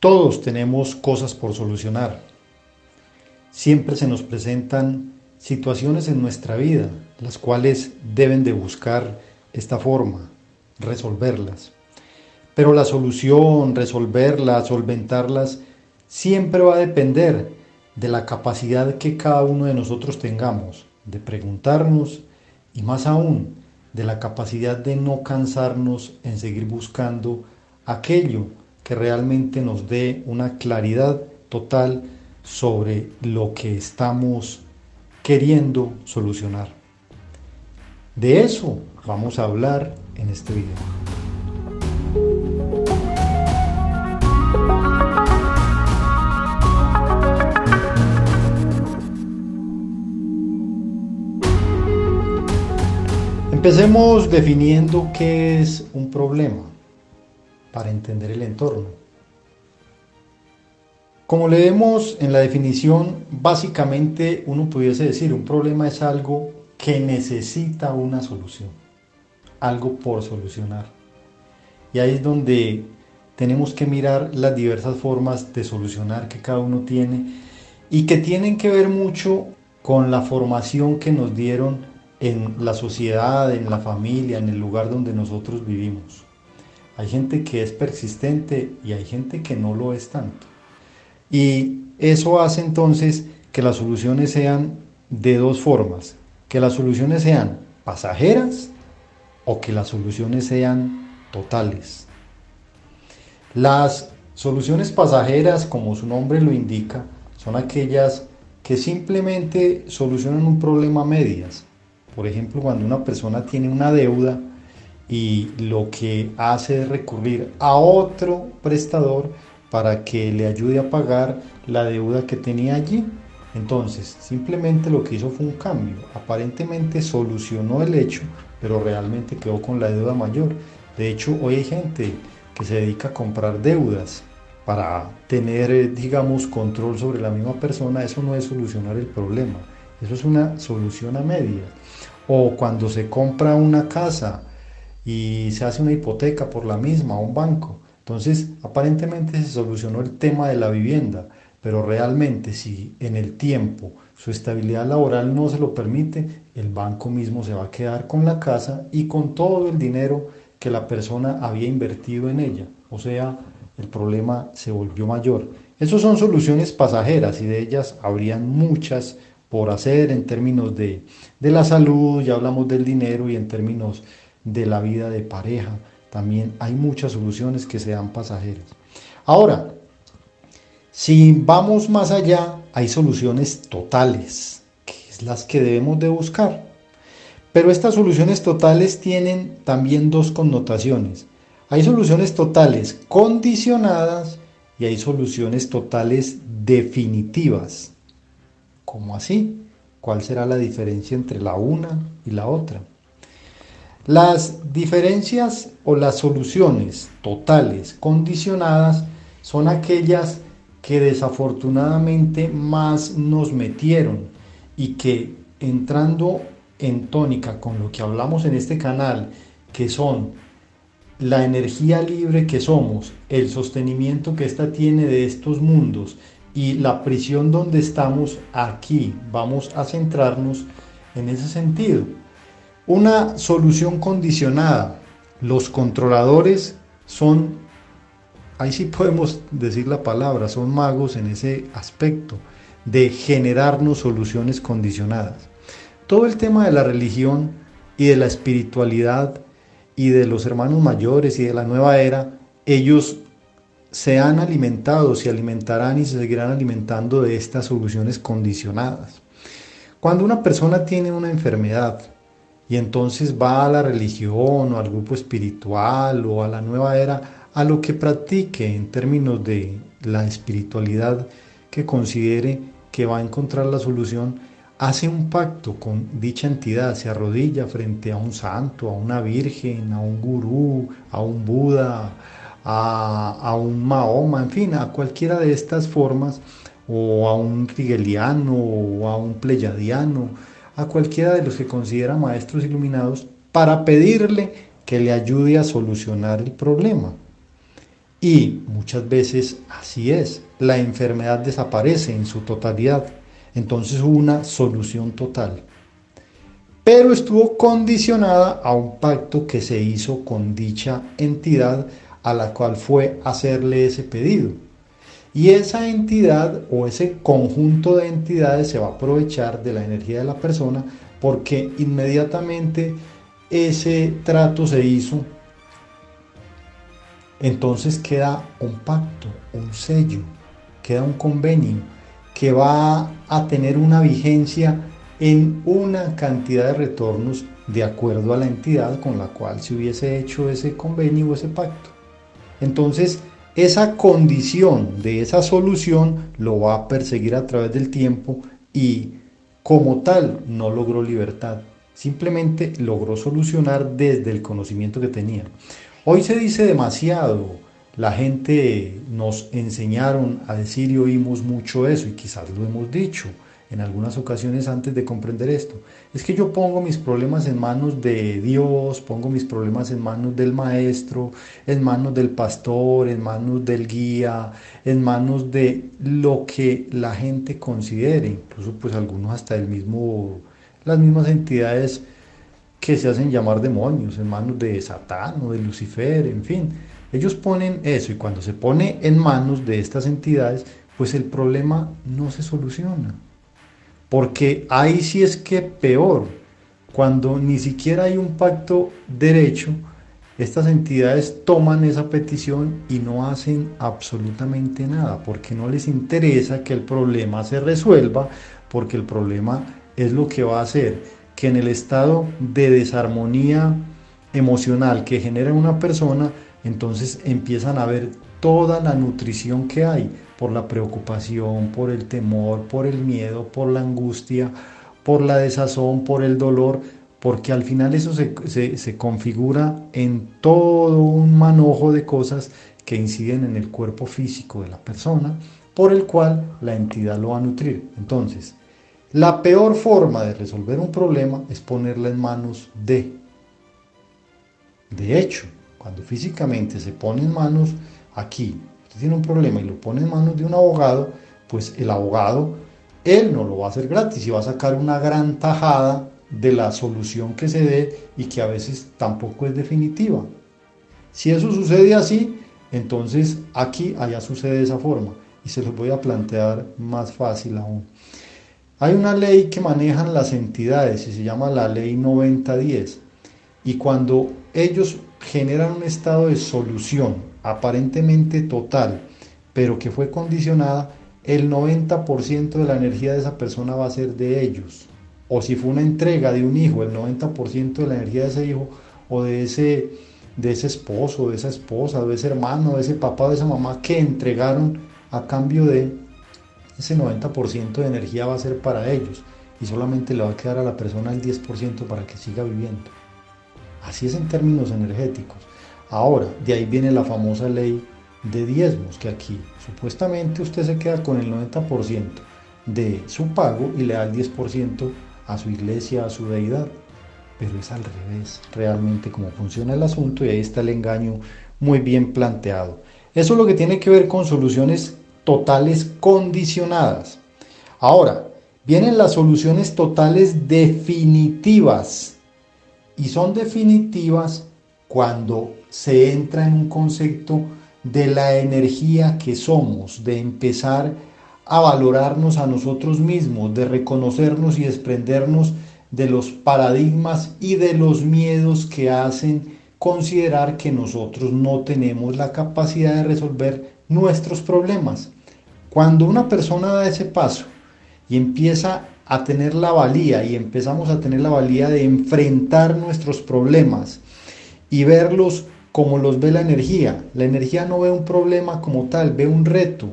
Todos tenemos cosas por solucionar. Siempre se nos presentan situaciones en nuestra vida, las cuales deben de buscar esta forma, resolverlas. Pero la solución, resolverlas, solventarlas, siempre va a depender de la capacidad que cada uno de nosotros tengamos de preguntarnos y más aún de la capacidad de no cansarnos en seguir buscando aquello que realmente nos dé una claridad total sobre lo que estamos queriendo solucionar. De eso vamos a hablar en este video. Empecemos definiendo qué es un problema para entender el entorno. Como leemos en la definición, básicamente uno pudiese decir un problema es algo que necesita una solución, algo por solucionar. Y ahí es donde tenemos que mirar las diversas formas de solucionar que cada uno tiene y que tienen que ver mucho con la formación que nos dieron en la sociedad, en la familia, en el lugar donde nosotros vivimos. Hay gente que es persistente y hay gente que no lo es tanto. Y eso hace entonces que las soluciones sean de dos formas, que las soluciones sean pasajeras o que las soluciones sean totales. Las soluciones pasajeras, como su nombre lo indica, son aquellas que simplemente solucionan un problema a medias. Por ejemplo, cuando una persona tiene una deuda y lo que hace es recurrir a otro prestador para que le ayude a pagar la deuda que tenía allí. Entonces, simplemente lo que hizo fue un cambio. Aparentemente solucionó el hecho, pero realmente quedó con la deuda mayor. De hecho, hoy hay gente que se dedica a comprar deudas para tener, digamos, control sobre la misma persona. Eso no es solucionar el problema. Eso es una solución a medias. O cuando se compra una casa y se hace una hipoteca por la misma a un banco. Entonces, aparentemente se solucionó el tema de la vivienda, pero realmente si en el tiempo su estabilidad laboral no se lo permite, el banco mismo se va a quedar con la casa y con todo el dinero que la persona había invertido en ella. O sea, el problema se volvió mayor. Esas son soluciones pasajeras y de ellas habrían muchas por hacer en términos de la salud, ya hablamos del dinero, y en términos de la vida de pareja también hay muchas soluciones que sean pasajeras. Ahora, si vamos más allá, hay soluciones totales, que es las que debemos de buscar. Pero estas soluciones totales tienen también dos connotaciones. Hay soluciones totales condicionadas y hay soluciones totales definitivas. ¿Cómo así? ¿Cuál será la diferencia entre la una y la otra? Las diferencias o las soluciones totales condicionadas son aquellas que desafortunadamente más nos metieron y que, entrando en tónica con lo que hablamos en este canal, que son la energía libre que somos, el sostenimiento que ésta tiene de estos mundos y la prisión donde estamos aquí, vamos a centrarnos en ese sentido. Una solución condicionada. Los controladores son, ahí sí podemos decir la palabra, son magos en ese aspecto de generarnos soluciones condicionadas. Todo el tema de la religión y de la espiritualidad y de los hermanos mayores y de la nueva era, ellos se han alimentado, se alimentarán y se seguirán alimentando de estas soluciones condicionadas. Cuando una persona tiene una enfermedad y entonces va a la religión o al grupo espiritual o a la nueva era, a lo que practique en términos de la espiritualidad que considere que va a encontrar la solución, hace un pacto con dicha entidad, se arrodilla frente a un santo, a una virgen, a un gurú, a un Buda, a un Mahoma, en fin, a cualquiera de estas formas, o a un rigeliano, o a un pleyadiano, a cualquiera de los que considera maestros iluminados, para pedirle que le ayude a solucionar el problema. Y muchas veces así es, la enfermedad desaparece en su totalidad, entonces hubo una solución total, pero estuvo condicionada a un pacto que se hizo con dicha entidad a la cual fue hacerle ese pedido. Y esa entidad o ese conjunto de entidades se va a aprovechar de la energía de la persona porque inmediatamente ese trato se hizo, entonces queda un pacto, un sello, queda un convenio que va a tener una vigencia en una cantidad de retornos de acuerdo a la entidad con la cual se hubiese hecho ese convenio o ese pacto. Entonces, esa condición de esa solución lo va a perseguir a través del tiempo y como tal no logró libertad, simplemente logró solucionar desde el conocimiento que tenía. Hoy se dice demasiado, la gente nos enseñaron a decir y oímos mucho eso y quizás lo hemos dicho en algunas ocasiones antes de comprender esto. Es que yo pongo mis problemas en manos de Dios, pongo mis problemas en manos del maestro, en manos del pastor, en manos del guía, en manos de lo que la gente considere, incluso pues algunos hasta las mismas entidades que se hacen llamar demonios, en manos de Satán o de Lucifer, en fin. Ellos ponen eso y cuando se pone en manos de estas entidades, pues el problema no se soluciona. Porque ahí sí es que peor, cuando ni siquiera hay un pacto derecho, estas entidades toman esa petición y no hacen absolutamente nada, porque no les interesa que el problema se resuelva, porque el problema es lo que va a hacer que en el estado de desarmonía emocional que genera una persona, entonces empiezan a ver toda la nutrición que hay por la preocupación, por el temor, por el miedo, por la angustia, por la desazón, por el dolor, porque al final eso se configura en todo un manojo de cosas que inciden en el cuerpo físico de la persona, por el cual la entidad lo va a nutrir. Entonces, la peor forma de resolver un problema es ponerla en manos de. De hecho, cuando físicamente se pone en manos, aquí, usted tiene un problema y lo pone en manos de un abogado, pues el abogado, él no lo va a hacer gratis y va a sacar una gran tajada de la solución que se dé y que a veces tampoco es definitiva. Si eso sucede así, entonces aquí, allá sucede de esa forma y se los voy a plantear más fácil aún. Hay una ley que manejan las entidades y se llama la ley 9010. Y cuando ellos generan un estado de solución aparentemente total, pero que fue condicionada, el 90% de la energía de esa persona va a ser de ellos. O si fue una entrega de un hijo, el 90% de la energía de ese hijo o de ese esposo, de esa esposa, de ese hermano, de ese papá, de esa mamá que entregaron a cambio de ese 90% de energía va a ser para ellos y solamente le va a quedar a la persona el 10% para que siga viviendo. Así es en términos energéticos. Ahora, de ahí viene la famosa ley de diezmos, que aquí supuestamente usted se queda con el 90% de su pago y le da el 10% a su iglesia, a su deidad. Pero es al revés, realmente cómo funciona el asunto y ahí está el engaño muy bien planteado. Eso es lo que tiene que ver con soluciones totales condicionadas. Ahora, vienen las soluciones totales definitivas. Y son definitivas cuando se entra en un concepto de la energía que somos, de empezar a valorarnos a nosotros mismos, de reconocernos y desprendernos de los paradigmas y de los miedos que hacen considerar que nosotros no tenemos la capacidad de resolver nuestros problemas. Cuando una persona da ese paso y empieza a tener la valía y empezamos a tener la valía de enfrentar nuestros problemas y verlos como los ve la energía no ve un problema como tal, ve un reto,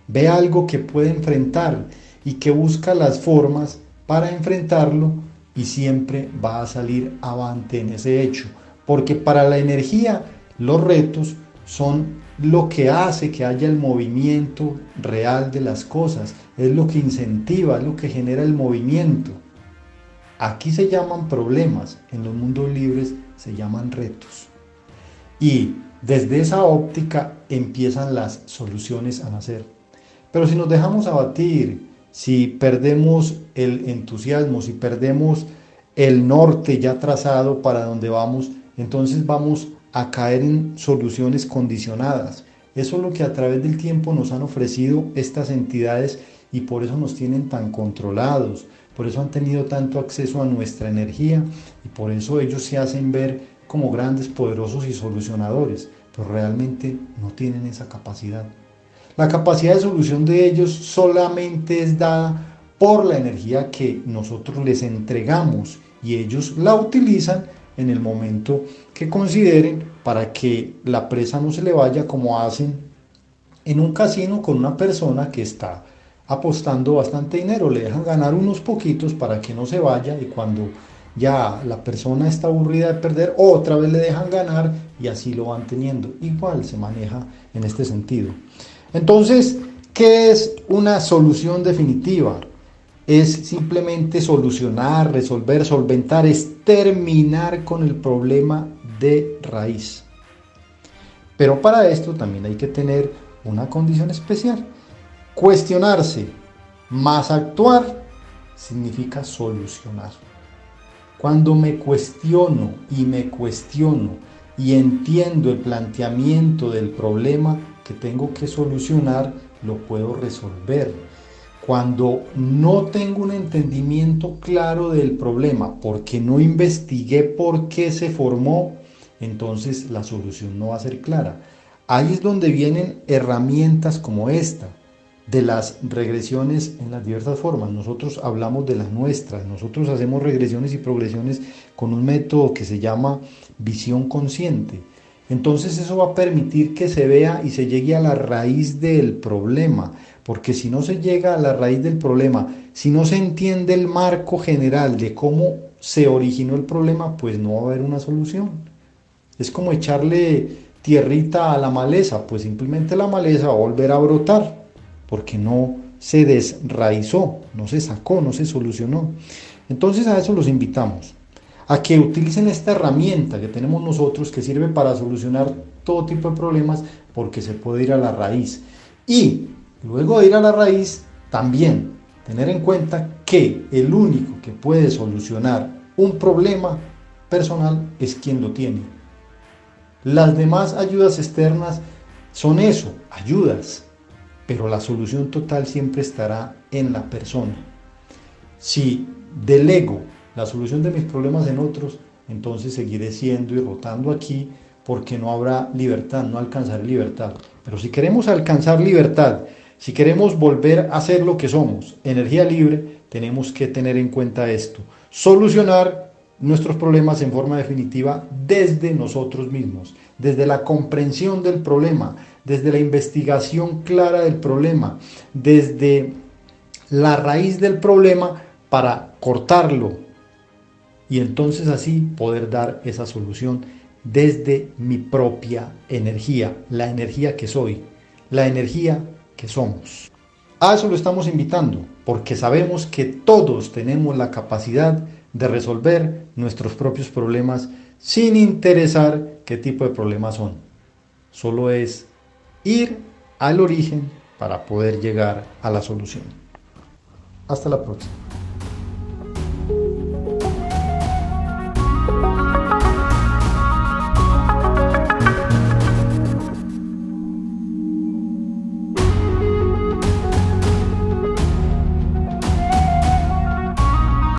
ve algo que puede enfrentar y que busca las formas para enfrentarlo y siempre va a salir avante en ese hecho, porque para la energía los retos son lo que hace que haya el movimiento real de las cosas, es lo que incentiva, es lo que genera el movimiento. Aquí se llaman problemas, en los mundos libres se llaman retos. Y Desde esa óptica empiezan las soluciones a nacer. Pero si nos dejamos abatir, si perdemos el entusiasmo, si perdemos el norte ya trazado para donde vamos, entonces vamos a caer en soluciones condicionadas. Eso es lo que a través del tiempo nos han ofrecido estas entidades y por eso nos tienen tan controlados, por eso han tenido tanto acceso a nuestra energía y por eso ellos se hacen ver como grandes, poderosos y solucionadores, pero realmente no tienen esa capacidad. La capacidad de solución de ellos solamente es dada por la energía que nosotros les entregamos y ellos la utilizan en el momento que consideren para que la presa no se le vaya, como hacen en un casino con una persona que está apostando bastante dinero, le dejan ganar unos poquitos para que no se vaya y cuando ya la persona está aburrida de perder, otra vez le dejan ganar y así lo van teniendo. Igual se maneja en este sentido. Entonces, ¿qué es una solución definitiva? Es simplemente solucionar, resolver, solventar, es terminar con el problema de raíz. Pero para esto también hay que tener una condición especial. Cuestionarse más actuar significa solucionar. Cuando me cuestiono y entiendo el planteamiento del problema que tengo que solucionar, lo puedo resolver. Cuando no tengo un entendimiento claro del problema, porque no investigué por qué se formó, entonces la solución no va a ser clara. Ahí es donde vienen herramientas como esta, de las regresiones en las diversas formas. Nosotros hablamos de las nuestras, nosotros hacemos regresiones y progresiones con un método que se llama visión consciente. Entonces eso va a permitir que se vea y se llegue a la raíz del problema, porque si no se llega a la raíz del problema, si no se entiende el marco general de cómo se originó el problema, pues no va a haber una solución. Es como echarle tierrita a la maleza, pues simplemente la maleza va a volver a brotar, porque no se desraizó, no se sacó, no se solucionó. Entonces a eso los invitamos, a que utilicen esta herramienta que tenemos nosotros, que sirve para solucionar todo tipo de problemas, porque se puede ir a la raíz. Y luego de ir a la raíz, también tener en cuenta que el único que puede solucionar un problema personal es quien lo tiene. Las demás ayudas externas son eso, ayudas, pero la solución total siempre estará en la persona. Si delego la solución de mis problemas en otros, entonces seguiré siendo y rotando aquí porque no habrá libertad, no alcanzaré libertad. Pero si queremos alcanzar libertad, si queremos volver a ser lo que somos, energía libre, tenemos que tener en cuenta esto. Solucionar nuestros problemas en forma definitiva desde nosotros mismos, desde la comprensión del problema, desde la investigación clara del problema, desde la raíz del problema para cortarlo y entonces así poder dar esa solución desde mi propia energía, la energía que soy, la energía que somos. A eso lo estamos invitando, porque sabemos que todos tenemos la capacidad de resolver nuestros propios problemas sin interesar qué tipo de problemas son. Solo es ir al origen para poder llegar a la solución. Hasta la próxima.